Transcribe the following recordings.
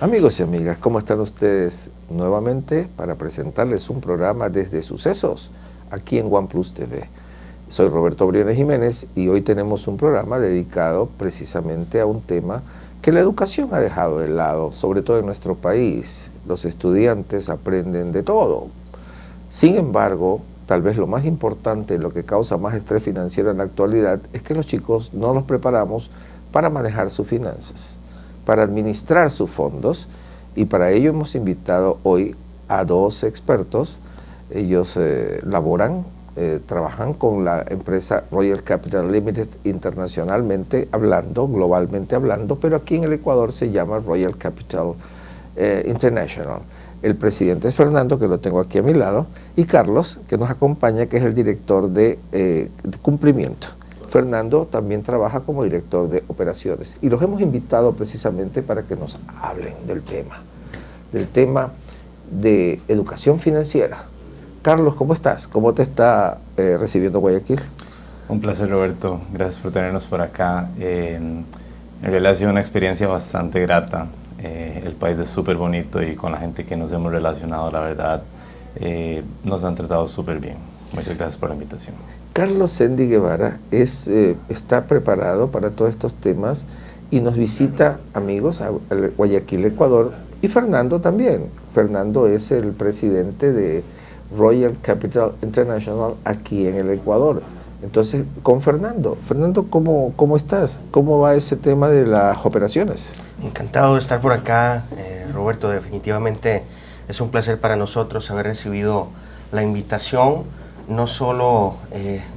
Amigos y amigas, ¿cómo están ustedes? Nuevamente para presentarles un programa desde Sucesos, aquí en OnePlus TV. Soy Roberto Briones Jiménez y hoy tenemos un programa dedicado precisamente a un tema que la educación ha dejado de lado, sobre todo en nuestro país. Los estudiantes aprenden de todo. Sin embargo, tal vez lo más importante, lo que causa más estrés financiero en la actualidad, es que los chicos no los preparamos para manejar sus finanzas, para administrar sus fondos, y para ello hemos invitado hoy a dos expertos. Ellos trabajan con la empresa Royal Capital Limited internacionalmente hablando, globalmente hablando, pero aquí en el Ecuador se llama Royal Capital International. El presidente es Fernando, que lo tengo aquí a mi lado, y Carlos, que nos acompaña, que es el director de cumplimiento. Fernando también trabaja como director de operaciones y los hemos invitado precisamente para que nos hablen del tema de educación financiera. Carlos, ¿cómo estás? ¿Cómo te está recibiendo Guayaquil? Un placer, Roberto. Gracias por tenernos por acá. En realidad ha sido una experiencia bastante grata. El país es súper bonito y con la gente que nos hemos relacionado, la verdad, nos han tratado súper bien. Muchas gracias por la invitación. Carlos Sendy Guevara está preparado para todos estos temas y nos visita, amigos, a Guayaquil, Ecuador, y Fernando también. Fernando es el presidente de Royal Capital International aquí en el Ecuador. Entonces, con Fernando, ¿cómo estás? ¿Cómo va ese tema de las operaciones? Encantado de estar por acá, Roberto. Definitivamente es un placer para nosotros haber recibido la invitación, no solo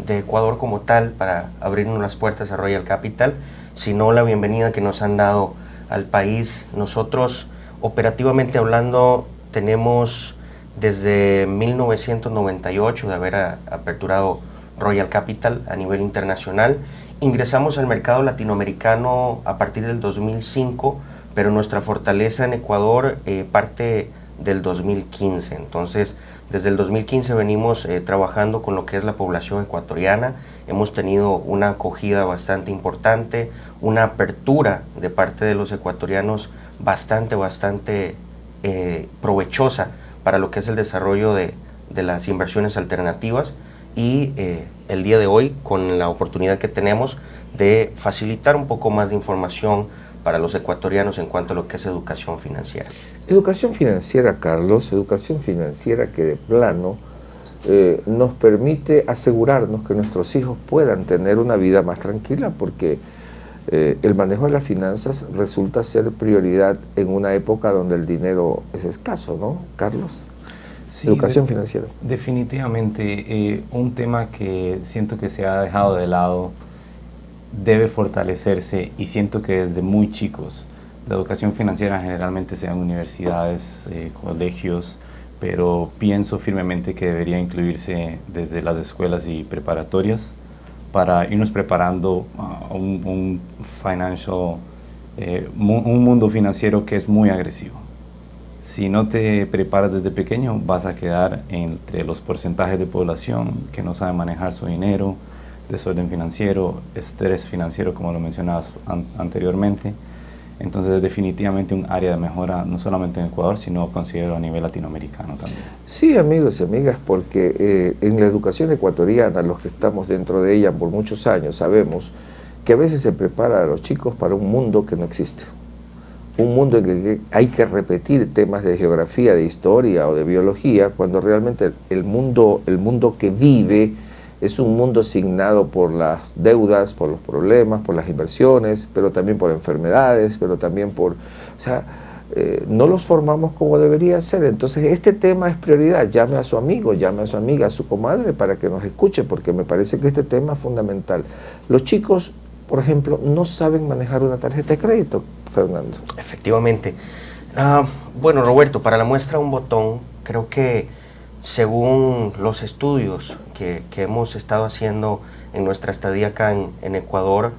de Ecuador como tal, para abrirnos las puertas a Royal Capital, sino la bienvenida que nos han dado al país. Nosotros, operativamente hablando, tenemos desde 1998 de haber aperturado Royal Capital a nivel internacional. Ingresamos al mercado latinoamericano a partir del 2005, pero nuestra fortaleza en Ecuador parte del 2015. Entonces, desde el 2015 venimos trabajando con lo que es la población ecuatoriana. Hemos tenido una acogida bastante importante, una apertura de parte de los ecuatorianos bastante provechosa para lo que es el desarrollo de las inversiones alternativas, y el día de hoy, con la oportunidad que tenemos de facilitar un poco más de información para los ecuatorianos en cuanto a lo que es educación financiera. Educación financiera, Carlos, educación financiera que de plano nos permite asegurarnos que nuestros hijos puedan tener una vida más tranquila, porque el manejo de las finanzas resulta ser prioridad en una época donde el dinero es escaso, ¿no, Carlos? Sí, educación financiera. Definitivamente, un tema que siento que se ha dejado de lado debe fortalecerse, y siento que desde muy chicos. La educación financiera generalmente sea en universidades, colegios, pero pienso firmemente que debería incluirse desde las escuelas y preparatorias para irnos preparando a un mundo financiero que es muy agresivo. Si no te preparas desde pequeño, vas a quedar entre los porcentajes de población que no saben manejar su dinero, desorden financiero, estrés financiero, como lo mencionabas anteriormente. Entonces es definitivamente un área de mejora, no solamente en Ecuador, sino considero a nivel latinoamericano también. Sí, amigos y amigas, porque en la educación ecuatoriana, los que estamos dentro de ella por muchos años, sabemos que a veces se prepara a los chicos para un mundo que no existe. Un mundo en que hay que repetir temas de geografía, de historia o de biología, cuando realmente el mundo que vive es un mundo signado por las deudas, por los problemas, por las inversiones, pero también por enfermedades, pero también no los formamos como debería ser. Entonces este tema es prioridad. Llame a su amigo, llame a su amiga, a su comadre para que nos escuche, porque me parece que este tema es fundamental. Los chicos, por ejemplo, no saben manejar una tarjeta de crédito, Fernando. Efectivamente. Bueno, Roberto, para la muestra un botón, creo que según los estudios que hemos estado haciendo en nuestra estadía acá en Ecuador,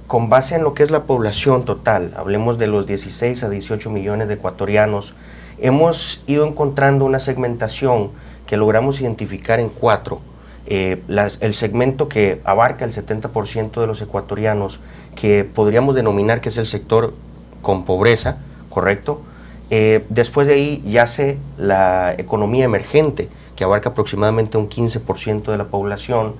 con base en lo que es la población total, hablemos de los 16 a 18 millones de ecuatorianos, hemos ido encontrando una segmentación que logramos identificar en 4. El segmento que abarca el 70% de los ecuatorianos, que podríamos denominar que es el sector con pobreza, ¿correcto? Después de ahí yace la economía emergente, que abarca aproximadamente un 15% de la población.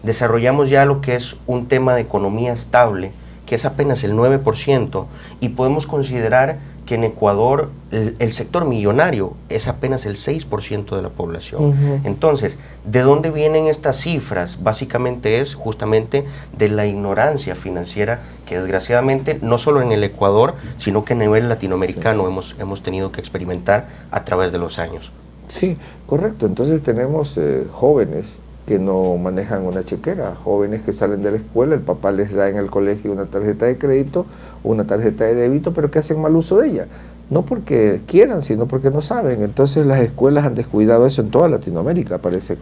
Desarrollamos ya lo que es un tema de economía estable, que es apenas el 9%, y podemos considerar que en Ecuador el sector millonario es apenas el 6% de la población. Entonces, ¿de dónde vienen estas cifras? Básicamente es justamente de la ignorancia financiera que desgraciadamente no solo en el Ecuador, sino que a nivel latinoamericano hemos tenido que experimentar a través de los años. Sí, correcto. Entonces tenemos jóvenes que no manejan una chequera, jóvenes que salen de la escuela, el papá les da en el colegio una tarjeta de crédito, una tarjeta de débito, pero que hacen mal uso de ella. No porque quieran, sino porque no saben. Entonces las escuelas han descuidado eso en toda Latinoamérica, parece,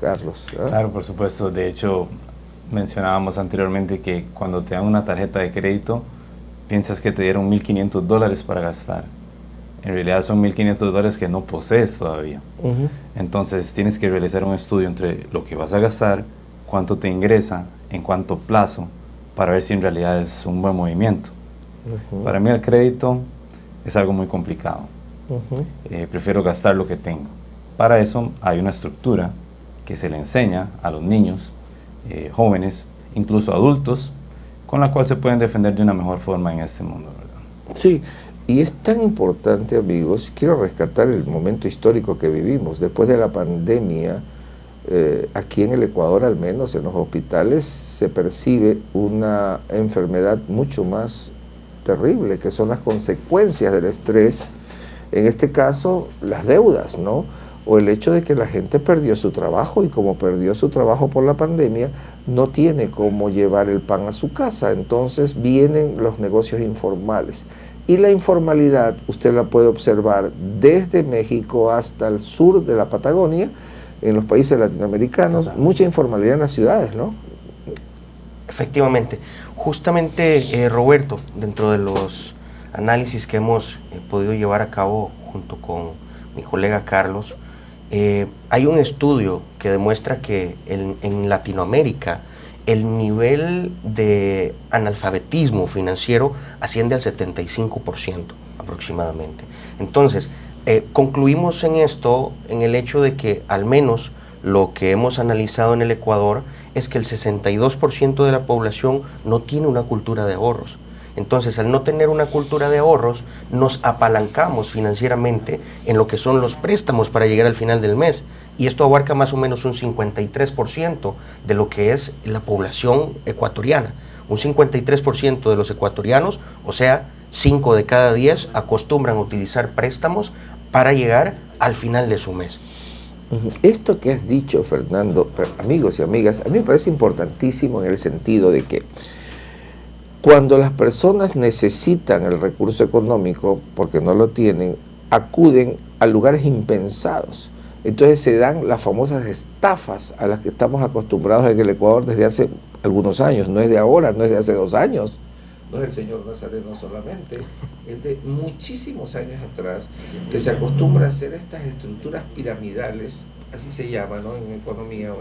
Carlos, ¿verdad? Claro, por supuesto. De hecho, mencionábamos anteriormente que cuando te dan una tarjeta de crédito, piensas que te dieron $1,500 para gastar. En realidad son $1,500 que no posees todavía. Entonces tienes que realizar un estudio entre lo que vas a gastar, cuánto te ingresa, en cuánto plazo, para ver si en realidad es un buen movimiento. Para mí el crédito es algo muy complicado. Prefiero gastar lo que tengo. Para eso hay una estructura que se le enseña a los niños, jóvenes, incluso adultos, con la cual se pueden defender de una mejor forma en este mundo, ¿verdad? Sí. Y es tan importante, amigos, quiero rescatar el momento histórico que vivimos. Después de la pandemia, aquí en el Ecuador, al menos en los hospitales, se percibe una enfermedad mucho más terrible, que son las consecuencias del estrés, en este caso, las deudas, ¿no? O el hecho de que la gente perdió su trabajo, y como perdió su trabajo por la pandemia, no tiene cómo llevar el pan a su casa. Entonces vienen los negocios informales. Y la informalidad, usted la puede observar desde México hasta el sur de la Patagonia, en los países latinoamericanos, mucha informalidad en las ciudades, ¿no? Efectivamente. Justamente, Roberto, dentro de los análisis que hemos podido llevar a cabo junto con mi colega Carlos, hay un estudio que demuestra que en Latinoamérica el nivel de analfabetismo financiero asciende al 75% aproximadamente. Entonces, concluimos en esto, en el hecho de que al menos lo que hemos analizado en el Ecuador es que el 62% de la población no tiene una cultura de ahorros. Entonces, al no tener una cultura de ahorros, nos apalancamos financieramente en lo que son los préstamos para llegar al final del mes. Y esto abarca más o menos un 53% de lo que es la población ecuatoriana. Un 53% de los ecuatorianos, o sea, 5 de cada 10 acostumbran a utilizar préstamos para llegar al final de su mes. Esto que has dicho, Fernando, amigos y amigas, a mí me parece importantísimo en el sentido de que cuando las personas necesitan el recurso económico, porque no lo tienen, acuden a lugares impensados. Entonces se dan las famosas estafas a las que estamos acostumbrados en el Ecuador desde hace algunos años. No es de ahora, no es de hace 2 años. No es el señor Nazareno solamente, es de muchísimos años atrás que se acostumbra a hacer estas estructuras piramidales, así se llama, ¿no? En economía.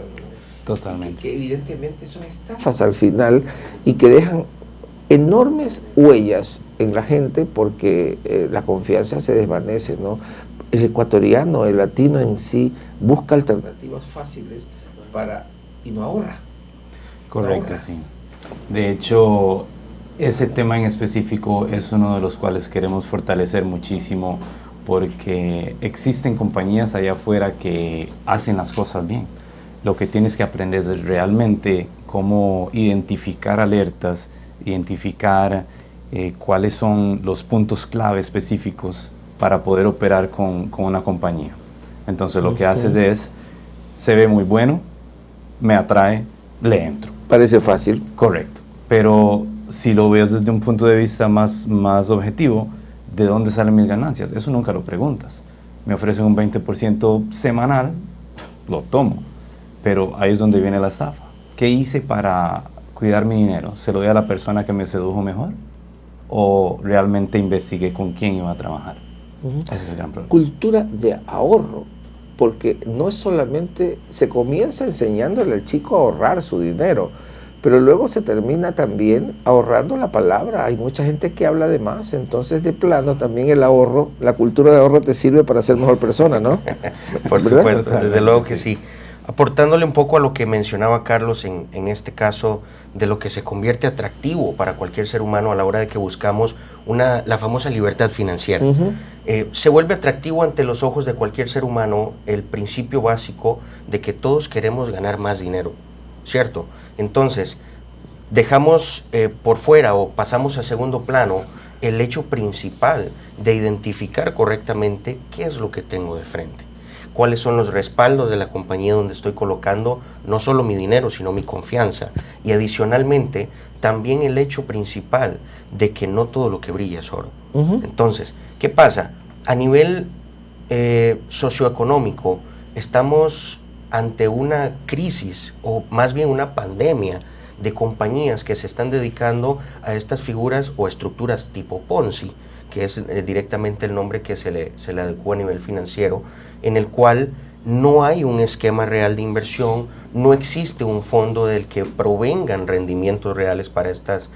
Totalmente. Que evidentemente son estafas al final y que dejan enormes huellas en la gente porque la confianza se desvanece, ¿no? El ecuatoriano, el latino en sí, busca alternativas fáciles y no ahorra. Correcto, sí. De hecho, ese tema en específico es uno de los cuales queremos fortalecer muchísimo porque existen compañías allá afuera que hacen las cosas bien. Lo que tienes que aprender es realmente cómo identificar alertas, identificar cuáles son los puntos clave específicos para poder operar con una compañía. Entonces lo que haces es, se ve muy bueno, me atrae, le entro. Parece fácil. Correcto. Pero si lo ves desde un punto de vista más objetivo, ¿de dónde salen mis ganancias? Eso nunca lo preguntas. Me ofrecen un 20% semanal, lo tomo. Pero ahí es donde viene la estafa. ¿Qué hice para cuidar mi dinero? ¿Se lo doy a la persona que me sedujo mejor? ¿O realmente investigué con quién iba a trabajar? Ese es el gran problema. Cultura de ahorro, porque no es solamente, se comienza enseñándole al chico a ahorrar su dinero, pero luego se termina también ahorrando la palabra. Hay mucha gente que habla de más, entonces de plano también el ahorro, la cultura de ahorro te sirve para ser mejor persona, ¿no? Por supuesto, desde luego que sí. Aportándole un poco a lo que mencionaba Carlos en este caso, de lo que se convierte atractivo para cualquier ser humano a la hora de que buscamos la famosa libertad financiera. Se vuelve atractivo ante los ojos de cualquier ser humano el principio básico de que todos queremos ganar más dinero, ¿cierto? Entonces, dejamos por fuera o pasamos a segundo plano el hecho principal de identificar correctamente qué es lo que tengo de frente. Cuáles son los respaldos de la compañía donde estoy colocando no solo mi dinero, sino mi confianza. Y adicionalmente, también el hecho principal de que no todo lo que brilla es oro. Entonces, ¿qué pasa? A nivel socioeconómico, estamos ante una crisis, o más bien una pandemia, de compañías que se están dedicando a estas figuras o estructuras tipo Ponzi, que es directamente el nombre que se le adecua a nivel financiero, en el cual no hay un esquema real de inversión, no existe un fondo del que provengan rendimientos reales para estas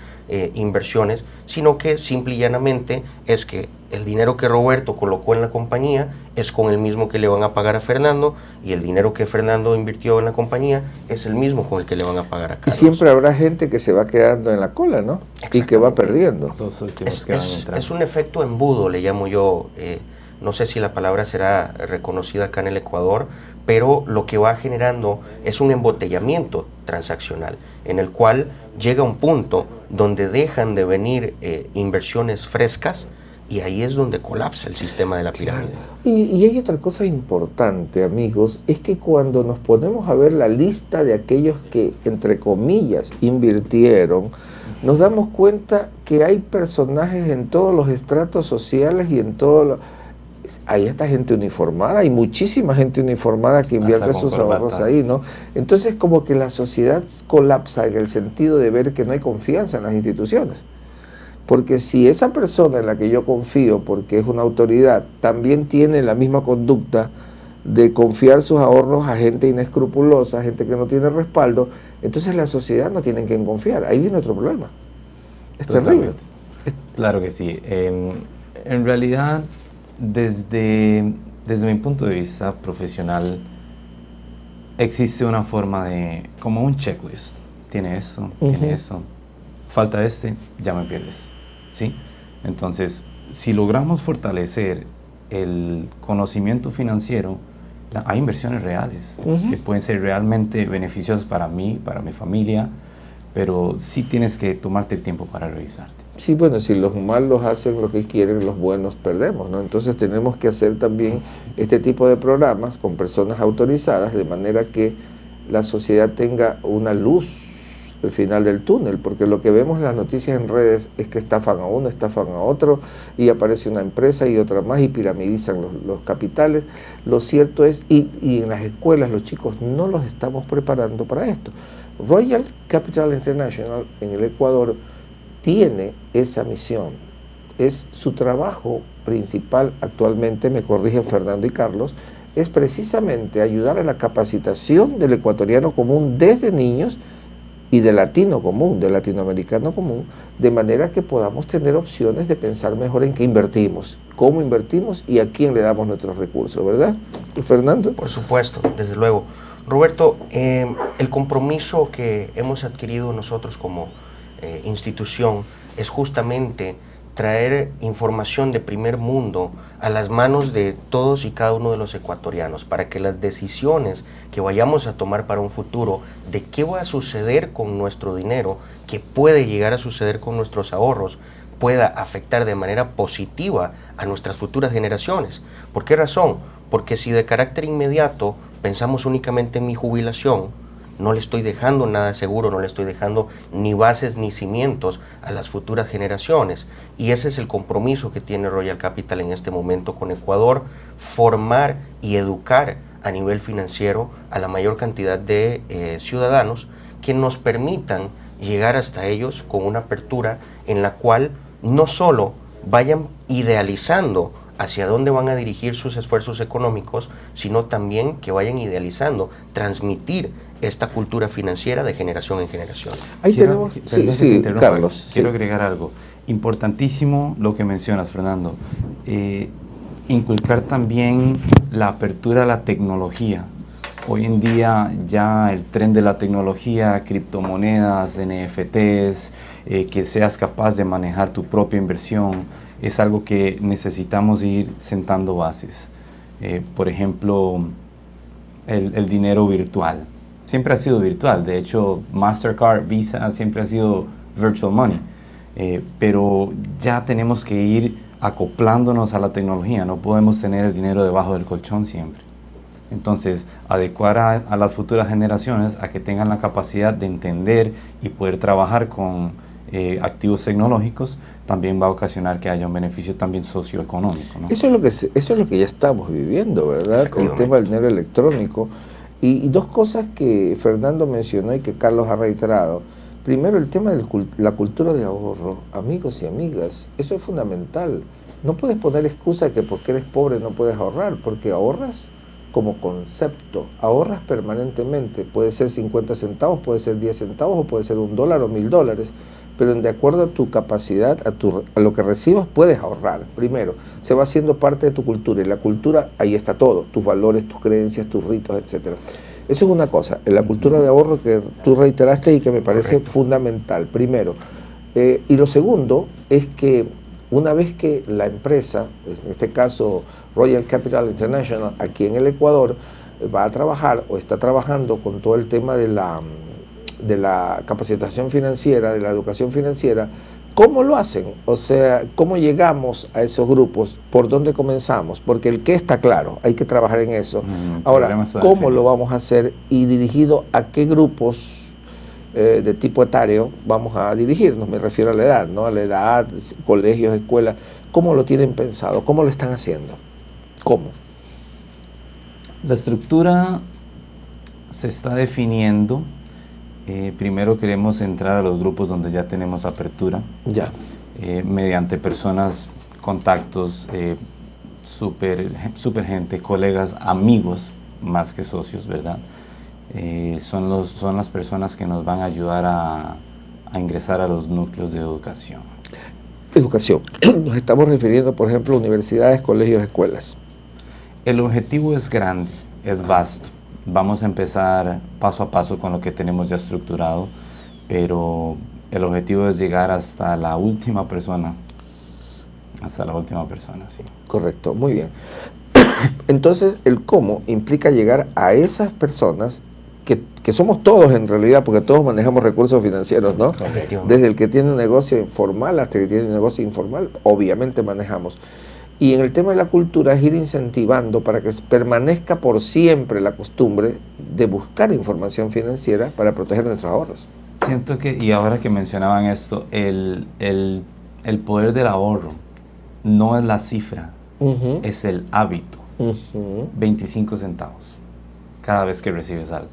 inversiones, sino que simple y llanamente es que el dinero que Roberto colocó en la compañía es con el mismo que le van a pagar a Fernando, y el dinero que Fernando invirtió en la compañía es el mismo con el que le van a pagar a Carlos. Y siempre habrá gente que se va quedando en la cola, ¿no? Y que va perdiendo. Los últimos que van entrando. Es un efecto embudo, le llamo yo. No sé si la palabra será reconocida acá en el Ecuador, pero lo que va generando es un embotellamiento transaccional, en el cual llega un punto donde dejan de venir inversiones frescas, y ahí es donde colapsa el sistema de la pirámide. Y hay otra cosa importante, amigos, es que cuando nos ponemos a ver la lista de aquellos que, entre comillas, invirtieron, nos damos cuenta que hay personajes en todos los estratos sociales y en todos los... Hay esta gente uniformada, hay muchísima gente uniformada que invierte sus ahorros ahí, ¿no? Entonces como que la sociedad colapsa en el sentido de ver que no hay confianza en las instituciones. Porque si esa persona en la que yo confío, porque es una autoridad, también tiene la misma conducta de confiar sus ahorros a gente inescrupulosa, gente que no tiene respaldo, entonces la sociedad no tiene en quién confiar. Ahí viene otro problema. Es terrible. Claro que sí. En realidad, desde mi punto de vista profesional, existe una forma de, como un checklist. Tiene esto, tiene eso, falta ya me pierdes, ¿sí? Entonces, si logramos fortalecer el conocimiento financiero, hay inversiones reales que pueden ser realmente beneficiosas para mí, para mi familia, pero sí tienes que tomarte el tiempo para revisarte. Sí, bueno, si los malos hacen lo que quieren, los buenos perdemos, ¿no? Entonces tenemos que hacer también este tipo de programas con personas autorizadas, de manera que la sociedad tenga una luz al final del túnel, porque lo que vemos en las noticias en redes es que estafan a uno, estafan a otro, y aparece una empresa y otra más, y piramidizan los capitales. Lo cierto es, y en las escuelas los chicos no los estamos preparando para esto. Royal Capital International en el Ecuador tiene esa misión, es su trabajo principal actualmente, me corrigen Fernando y Carlos, es precisamente ayudar a la capacitación del ecuatoriano común desde niños y del latino común, del latinoamericano común, de manera que podamos tener opciones de pensar mejor en qué invertimos, cómo invertimos y a quién le damos nuestros recursos, ¿verdad? ¿Y Fernando? Por supuesto, desde luego. Roberto, el compromiso que hemos adquirido nosotros como institución es justamente traer información de primer mundo a las manos de todos y cada uno de los ecuatorianos, para que las decisiones que vayamos a tomar para un futuro de qué va a suceder con nuestro dinero, qué puede llegar a suceder con nuestros ahorros, pueda afectar de manera positiva a nuestras futuras generaciones. ¿Por qué razón? Porque si de carácter inmediato pensamos únicamente en mi jubilación, no le estoy dejando nada seguro, no le estoy dejando ni bases ni cimientos a las futuras generaciones. Y ese es el compromiso que tiene Royal Capital en este momento con Ecuador, formar y educar a nivel financiero a la mayor cantidad de ciudadanos que nos permitan llegar hasta ellos con una apertura en la cual no solo vayan idealizando hacia dónde van a dirigir sus esfuerzos económicos, sino también que vayan idealizando, transmitir esta cultura financiera de generación en generación. Ahí tenemos, sí, Carlos. Quiero agregar algo. Importantísimo lo que mencionas, Fernando. Inculcar también la apertura a la tecnología. Hoy en día ya el tren de la tecnología, criptomonedas, NFTs, que seas capaz de manejar tu propia inversión, es algo que necesitamos ir sentando bases. Por ejemplo, el dinero virtual. Siempre ha sido virtual. De hecho, Mastercard, Visa siempre ha sido virtual money. Pero ya tenemos que ir acoplándonos a la tecnología. No podemos tener el dinero debajo del colchón siempre. Entonces, adecuar a las futuras generaciones a que tengan la capacidad de entender y poder trabajar con activos tecnológicos también va a ocasionar que haya un beneficio también socioeconómico, ¿no? Eso es lo que ya estamos viviendo, ¿verdad? El tema del dinero electrónico. Y dos cosas que Fernando mencionó y que Carlos ha reiterado. Primero, el tema de la cultura de ahorro. Amigos y amigas, eso es fundamental. No puedes poner excusa de que porque eres pobre no puedes ahorrar, porque ahorras como concepto, ahorras permanentemente. Puede ser 50 centavos, puede ser 10 centavos, o puede ser $1 o $1000, pero de acuerdo a tu capacidad, a lo que recibas, puedes ahorrar. Primero, se va haciendo parte de tu cultura, y la cultura, ahí está todo, tus valores, tus creencias, tus ritos, etc. Eso es una cosa, la cultura de ahorro que tú reiteraste y que me parece fundamental, primero. Y lo segundo es que una vez que la empresa, en este caso Royal Capital International, aquí en el Ecuador, va a trabajar o está trabajando con todo el tema de la capacitación financiera, de la educación financiera, ¿cómo lo hacen? O sea, ¿cómo llegamos a esos grupos? ¿Por dónde comenzamos? Porque el qué está claro, hay que trabajar en eso. Ahora, ¿cómo lo vamos a hacer y dirigido a qué grupos de tipo etario vamos a dirigirnos? Me refiero a la edad, ¿no? A la edad, colegios, escuelas. ¿Cómo lo tienen pensado? ¿Cómo lo están haciendo? ¿Cómo? La estructura se está definiendo. Primero queremos entrar a los grupos donde ya tenemos apertura. Ya. Mediante personas, contactos, super gente, colegas, amigos, más que socios, ¿verdad? Son las personas que nos van a ayudar a ingresar a los núcleos de educación. Educación. Nos estamos refiriendo, por ejemplo, a universidades, colegios, escuelas. El objetivo es grande, es vasto. Vamos a empezar paso a paso con lo que tenemos ya estructurado, pero el objetivo es llegar hasta la última persona. Hasta la última persona, sí. Correcto, muy bien. Entonces, el cómo implica llegar a esas personas que somos todos en realidad, porque todos manejamos recursos financieros, ¿no? Desde el que tiene un negocio formal hasta el que tiene un negocio informal, obviamente manejamos. Y en el tema de la cultura es ir incentivando para que permanezca por siempre la costumbre de buscar información financiera para proteger nuestros ahorros. Siento que, y ahora que mencionaban esto, el poder del ahorro no es la cifra, es el hábito. 25 centavos cada vez que recibes algo.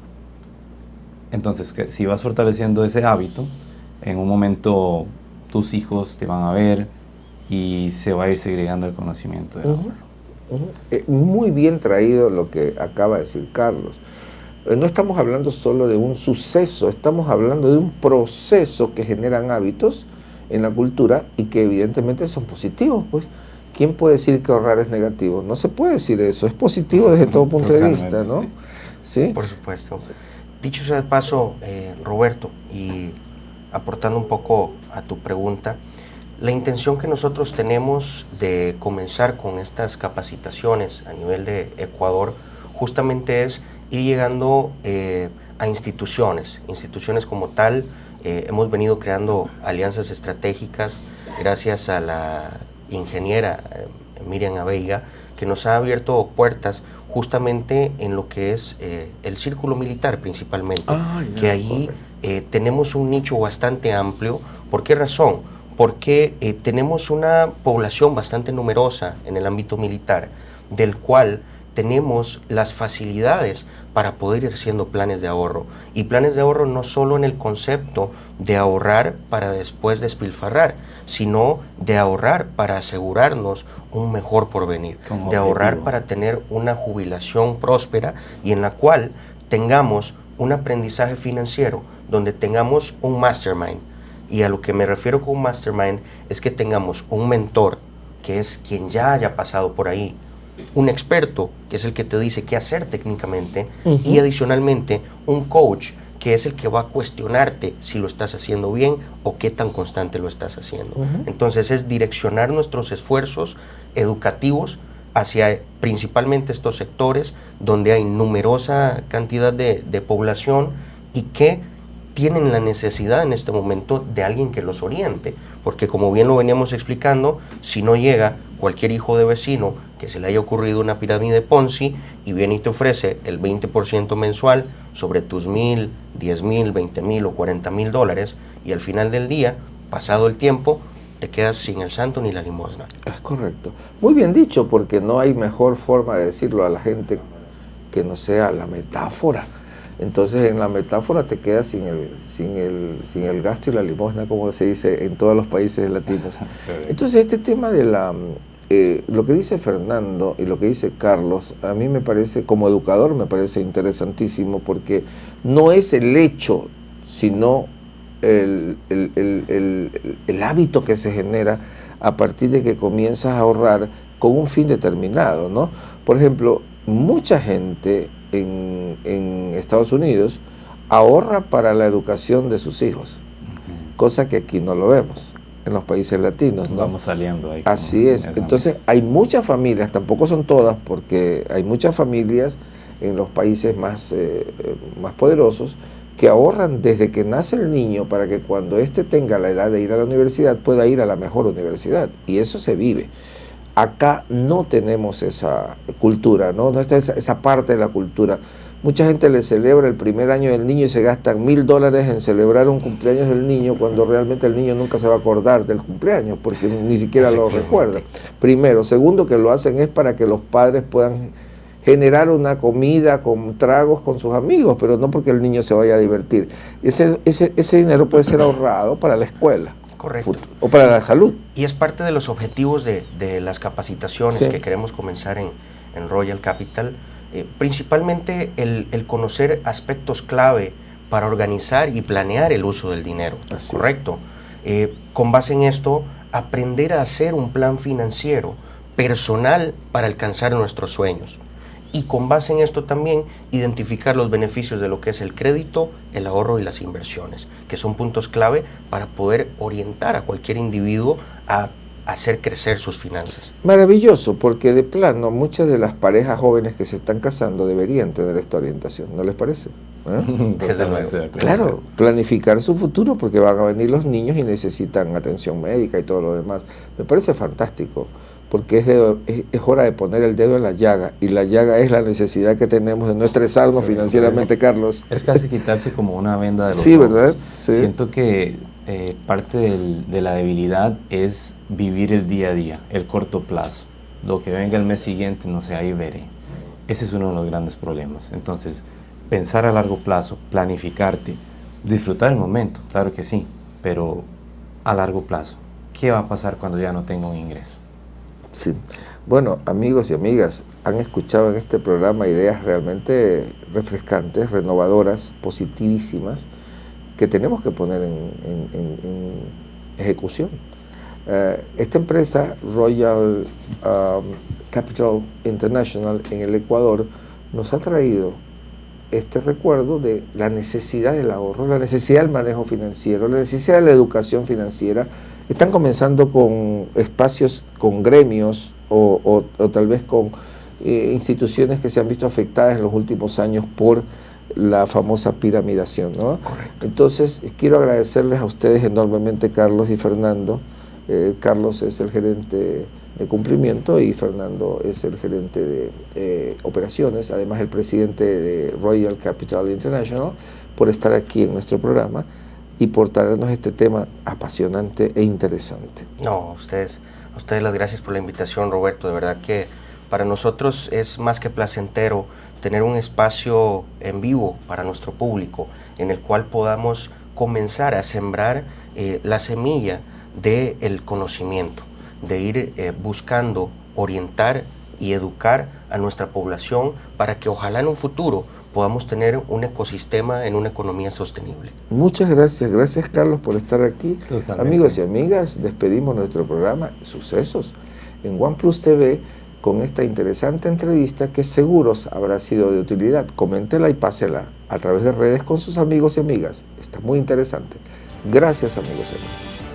Entonces, si vas fortaleciendo ese hábito, en un momento tus hijos te van a ver y se va a ir segregando el conocimiento del ahorro. Muy bien traído lo que acaba de decir Carlos. No estamos hablando solo de un suceso, estamos hablando de un proceso que generan hábitos en la cultura y que evidentemente son positivos, pues. ¿Quién puede decir que ahorrar es negativo? No se puede decir eso, es positivo desde todo punto de vista, ¿no? Sí. ¿Sí? Por supuesto. Dicho sea de paso, Roberto, y aportando un poco a tu pregunta, la intención que nosotros tenemos de comenzar con estas capacitaciones a nivel de Ecuador justamente es ir llegando a instituciones como tal. Hemos venido creando alianzas estratégicas gracias a la ingeniera Miriam Aveiga, que nos ha abierto puertas justamente en lo que es el círculo militar principalmente, que ahí tenemos un nicho bastante amplio. ¿Por qué razón? Porque tenemos una población bastante numerosa en el ámbito militar, del cual tenemos las facilidades para poder ir haciendo planes de ahorro. Y planes de ahorro no solo en el concepto de ahorrar para después despilfarrar, sino de ahorrar para asegurarnos un mejor porvenir, de ahorrar para tener una jubilación próspera y en la cual tengamos un aprendizaje financiero donde tengamos un mastermind. Y a lo que me refiero con un mastermind es que tengamos un mentor, que es quien ya haya pasado por ahí, un experto, que es el que te dice qué hacer técnicamente, y adicionalmente un coach, que es el que va a cuestionarte si lo estás haciendo bien o qué tan constante lo estás haciendo. Entonces es direccionar nuestros esfuerzos educativos hacia principalmente estos sectores donde hay numerosa cantidad de población y que tienen la necesidad en este momento de alguien que los oriente, porque como bien lo veníamos explicando, si no llega cualquier hijo de vecino que se le haya ocurrido una pirámide Ponzi y viene y te ofrece el 20% mensual sobre tus 1,000, 10,000, 20,000 o 40,000 dólares, y al final del día, pasado el tiempo, te quedas sin el santo ni la limosna. Es correcto. Muy bien dicho, porque no hay mejor forma de decirlo a la gente que no sea la metáfora. Entonces en la metáfora te quedas sin el gasto y la limosna, como se dice en todos los países latinos. Entonces este tema de lo que dice Fernando y lo que dice Carlos, a mí me parece, como educador, me parece interesantísimo, porque no es el hecho, sino el hábito que se genera a partir de que comienzas a ahorrar con un fin determinado, ¿no? Por ejemplo, mucha gente en Estados Unidos ahorra para la educación de sus hijos, cosa que aquí no lo vemos en los países latinos, ¿no? Vamos saliendo ahí. Así es. Entonces hay muchas familias, tampoco son todas, porque hay muchas familias en los países más poderosos que ahorran desde que nace el niño para que cuando éste tenga la edad de ir a la universidad pueda ir a la mejor universidad, y eso se vive. Acá no tenemos esa cultura, no está esa parte de la cultura. Mucha gente le celebra el primer año del niño y se gastan $1,000 en celebrar un cumpleaños del niño, cuando realmente el niño nunca se va a acordar del cumpleaños porque ni siquiera lo recuerda. Primero. Segundo, que lo hacen es para que los padres puedan generar una comida con tragos con sus amigos, pero no porque el niño se vaya a divertir. Ese dinero puede ser ahorrado para la escuela. Correcto. O para la salud. Y es parte de los objetivos de las capacitaciones que queremos comenzar en Royal Capital. Principalmente el conocer aspectos clave para organizar y planear el uso del dinero. Así correcto. Con base en esto, aprender a hacer un plan financiero personal para alcanzar nuestros sueños. Y con base en esto también identificar los beneficios de lo que es el crédito, el ahorro y las inversiones, que son puntos clave para poder orientar a cualquier individuo a hacer crecer sus finanzas. Maravilloso, porque de plano muchas de las parejas jóvenes que se están casando deberían tener esta orientación, ¿no les parece? Desde luego. Claro, planificar su futuro, porque van a venir los niños y necesitan atención médica y todo lo demás. Me parece fantástico, porque es hora de poner el dedo en la llaga, y la llaga es la necesidad que tenemos de no estresarnos financieramente, Carlos. Es casi quitarse como una venda de los ojos. Sí, ¿verdad? Sí. Siento que parte de la debilidad es vivir el día a día, el corto plazo. Lo que venga el mes siguiente, no sé, ahí veré. Ese es uno de los grandes problemas. Entonces, pensar a largo plazo, planificarte, disfrutar el momento, claro que sí, pero a largo plazo. ¿Qué va a pasar cuando ya no tenga un ingreso? Sí. Bueno, amigos y amigas, han escuchado en este programa ideas realmente refrescantes, renovadoras, positivísimas, que tenemos que poner en ejecución. Esta empresa, Royal Capital International en el Ecuador, nos ha traído este recuerdo de la necesidad del ahorro, la necesidad del manejo financiero, la necesidad de la educación financiera. Están comenzando con espacios, con gremios o tal vez con instituciones que se han visto afectadas en los últimos años por la famosa piramidación, ¿no? Correcto. Entonces, quiero agradecerles a ustedes enormemente, Carlos y Fernando. Carlos es el gerente de cumplimiento y Fernando es el gerente de operaciones, además el presidente de Royal Capital International, por estar aquí en nuestro programa y por traernos este tema apasionante e interesante. No, a ustedes las gracias por la invitación, Roberto. De verdad que para nosotros es más que placentero tener un espacio en vivo para nuestro público en el cual podamos comenzar a sembrar la semilla del conocimiento, de ir buscando orientar y educar a nuestra población para que ojalá en un futuro podamos tener un ecosistema en una economía sostenible. Muchas gracias. Gracias, Carlos, por estar aquí. Totalmente. Amigos y amigas, despedimos nuestro programa Sucesos en OnePlus TV con esta interesante entrevista que seguros habrá sido de utilidad. Coméntela y pásela a través de redes con sus amigos y amigas. Está muy interesante. Gracias, amigos y amigas.